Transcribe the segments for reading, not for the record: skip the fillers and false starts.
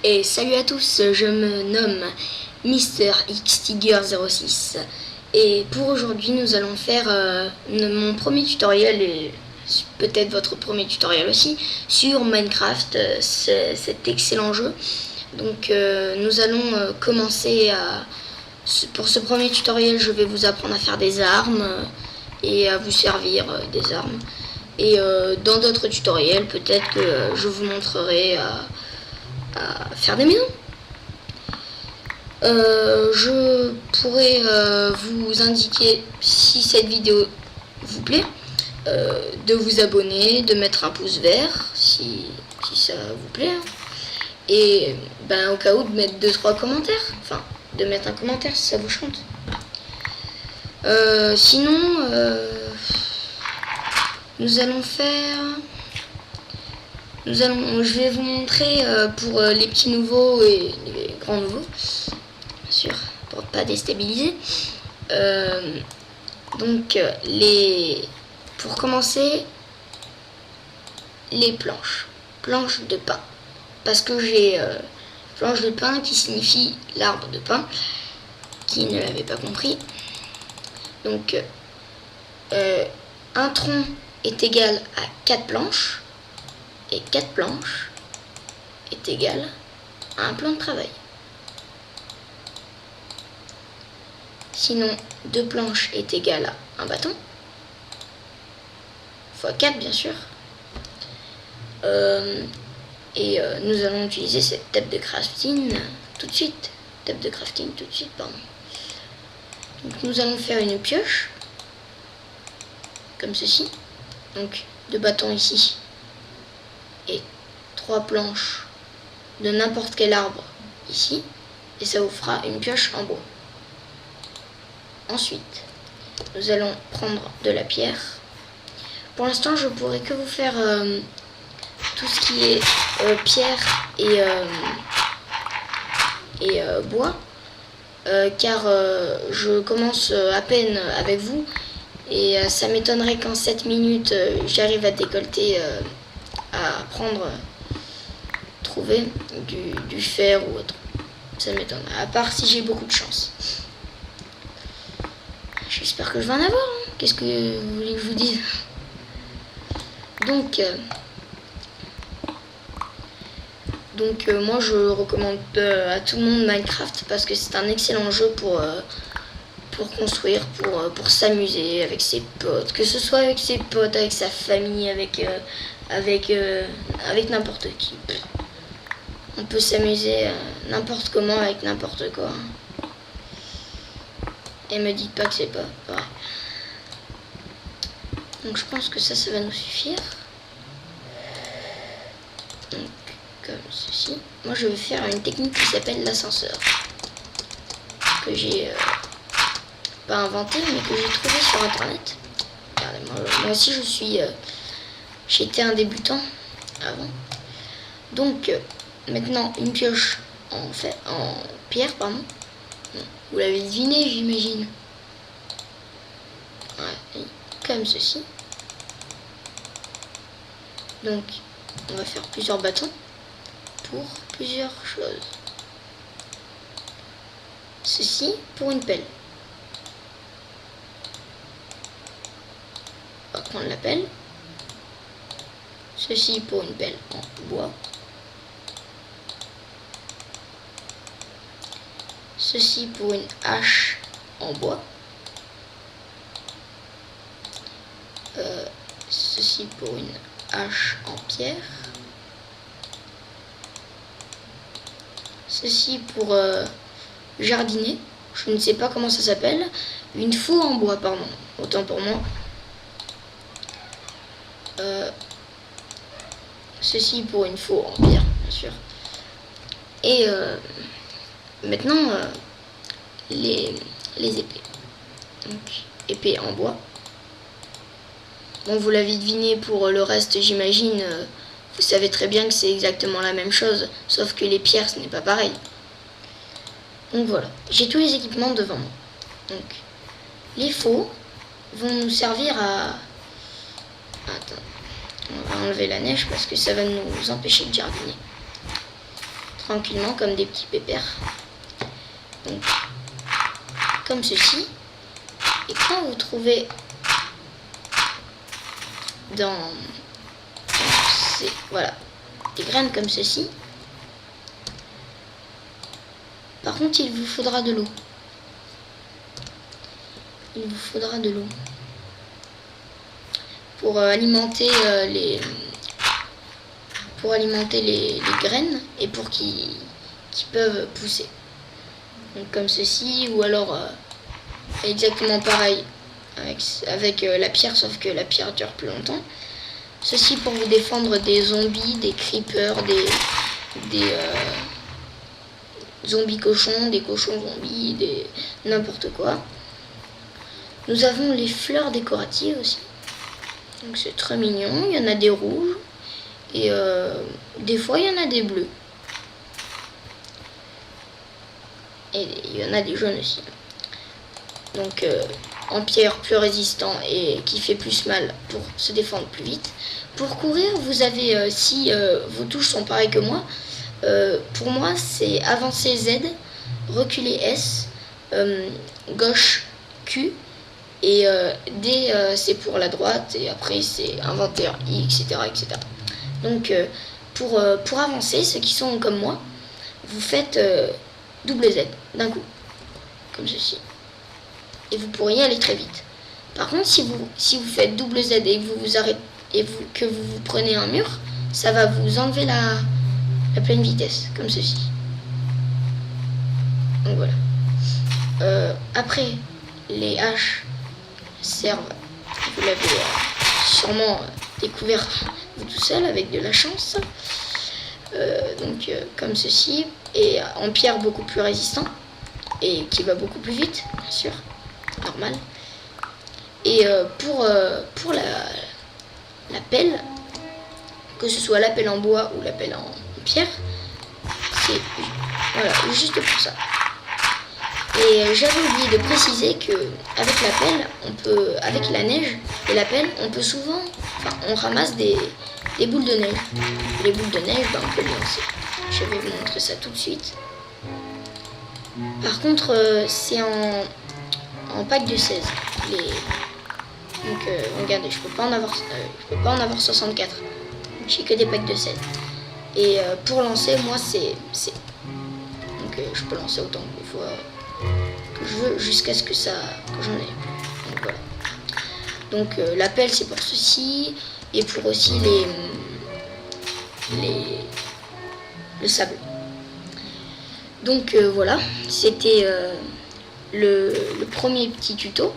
Et salut à tous, je me nomme Mister X Tiger 06 et pour aujourd'hui nous allons faire mon premier tutoriel et peut-être votre premier tutoriel aussi sur Minecraft, cet excellent jeu. Donc nous allons commencer pour ce premier tutoriel. Je vais vous apprendre à faire des armes et à vous servir des armes. Et dans d'autres tutoriels, peut-être que je vous montrerai à faire des maisons. Je pourrais vous indiquer, si cette vidéo vous plaît, de vous abonner, de mettre un pouce vert si ça vous plaît, hein. Et au cas où de mettre 2-3 commentaires, enfin de mettre un commentaire si ça vous chante. Sinon nous allons faire... je vais vous montrer pour les petits nouveaux et les grands nouveaux, bien sûr, pour ne pas déstabiliser. Pour commencer, les planches de pain. Parce que j'ai planche de pain qui signifie l'arbre de pain, qui ne l'avait pas compris. Donc, un tronc est égal à 4 planches. Et 4 planches est égal à un plan de travail. Sinon, 2 planches est égal à un bâton. Fois 4 bien sûr. Nous allons utiliser cette table de crafting tout de suite. Donc nous allons faire une pioche. Comme ceci. Donc 2 bâtons ici. Et 3 planches de n'importe quel arbre ici, et ça vous fera une pioche en bois. Ensuite, nous allons prendre de la pierre. Pour l'instant, je pourrais que vous faire tout ce qui est pierre et bois, car je commence à peine avec vous, et ça m'étonnerait qu'en 7 minutes, j'arrive à décolleter... à trouver du fer ou autre. Ça m'étonne, à part si j'ai beaucoup de chance. J'espère que je vais en avoir, hein. Qu'est-ce que vous voulez que je vous dise? Donc moi je recommande à tout le monde Minecraft parce que c'est un excellent jeu pour construire, pour s'amuser avec ses potes, que ce soit avec ses potes, avec sa famille, avec n'importe qui. On peut s'amuser n'importe comment avec n'importe quoi. Et me dites pas que c'est pas vrai. Donc je pense que ça va nous suffire. Donc comme ceci. Moi je vais faire une technique qui s'appelle l'ascenseur. Que j'ai pas inventé mais que j'ai trouvé sur internet. Regardez, moi aussi j'étais un débutant avant. Donc maintenant une pioche en pierre, pardon. Vous l'avez deviné, j'imagine. Ouais, comme ceci. Donc on va faire plusieurs bâtons pour plusieurs choses. Ceci pour une pelle. On va prendre la pelle. Ceci pour une pelle en bois. Ceci pour une hache en bois. Ceci pour une hache en pierre. Ceci pour jardiner. Je ne sais pas comment ça s'appelle. Une faux en bois, pardon. Autant pour moi. Ceci pour une faux en pierre, bien sûr. Et maintenant, les épées. Donc, épée en bois. Bon, vous l'avez deviné pour le reste, j'imagine. Vous savez très bien que c'est exactement la même chose, sauf que les pierres, ce n'est pas pareil. Donc voilà, j'ai tous les équipements devant moi. Donc, les faux vont nous servir à... Attends, on va enlever la neige parce que ça va nous empêcher de jardiner. tranquillement comme des petits pépères. Donc, comme ceci. Et quand vous trouvez voilà, des graines comme ceci, par contre il vous faudra de l'eau. Il vous faudra de l'eau pour alimenter les graines et pour qu'ils peuvent pousser. Donc comme ceci, ou alors exactement pareil avec la pierre, sauf que la pierre dure plus longtemps. Ceci pour vous défendre des zombies, des creepers, des zombies cochons, des cochons zombies, des n'importe quoi. Nous avons les fleurs décoratives aussi. Donc c'est très mignon. Il y en a des rouges et des fois il y en a des bleus. Et il y en a des jaunes aussi. Donc en pierre plus résistant et qui fait plus mal pour se défendre plus vite. Pour courir, vous avez, si vos touches sont pareilles que moi, pour moi c'est avancer Z, reculer S, gauche Q, et D c'est pour la droite, et après c'est inventaire I, etc. etc. Donc pour avancer, ceux qui sont comme moi, vous faites double Z d'un coup, comme ceci. Et vous pourriez aller très vite. Par contre, si vous faites double Z et que vous vous arrêtez et que vous prenez un mur, ça va vous enlever la pleine vitesse, comme ceci. Donc voilà. Après, les haches servent, vous l'avez sûrement découvert vous tout seul avec de la chance. Donc comme ceci, et en pierre beaucoup plus résistant et qui va beaucoup plus vite, bien sûr, normal. Et pour la pelle, que ce soit la pelle en bois ou la pelle en pierre, c'est voilà, juste pour ça. Et j'avais oublié de préciser que avec la pelle, avec la neige et la pelle, on peut souvent, on ramasse des boules de neige. Les boules de neige, on peut les lancer. Je vais vous montrer ça tout de suite. Par contre, c'est en pack de 16. Donc regardez, je peux pas en avoir 64. J'ai que des packs de 16. Et pour lancer, moi c'est donc je peux lancer autant de fois que je veux jusqu'à ce que j'en ai. Donc voilà. Donc la pelle c'est pour ceci et pour aussi le sable. Donc voilà, c'était le premier petit tuto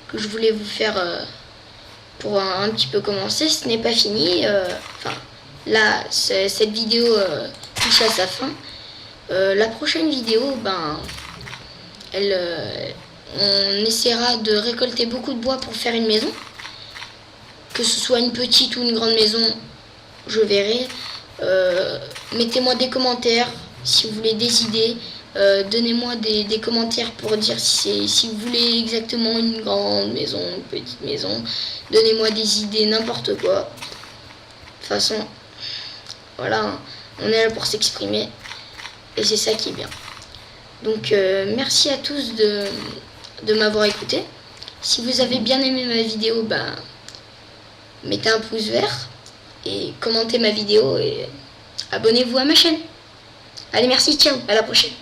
que je voulais vous faire pour un petit peu commencer. Ce n'est pas fini. Là, cette vidéo touche à sa fin. La prochaine vidéo, on essaiera de récolter beaucoup de bois pour faire une maison. Que ce soit une petite ou une grande maison, je verrai. Mettez-moi des commentaires si vous voulez des idées. Donnez-moi des commentaires pour dire si vous voulez exactement une grande maison, une petite maison. Donnez-moi des idées, n'importe quoi. De toute façon, voilà, on est là pour s'exprimer. Et c'est ça qui est bien. Donc merci à tous de m'avoir écouté. Si vous avez bien aimé ma vidéo, mettez un pouce vert et commentez ma vidéo et abonnez-vous à ma chaîne. Allez, merci, ciao, à la prochaine.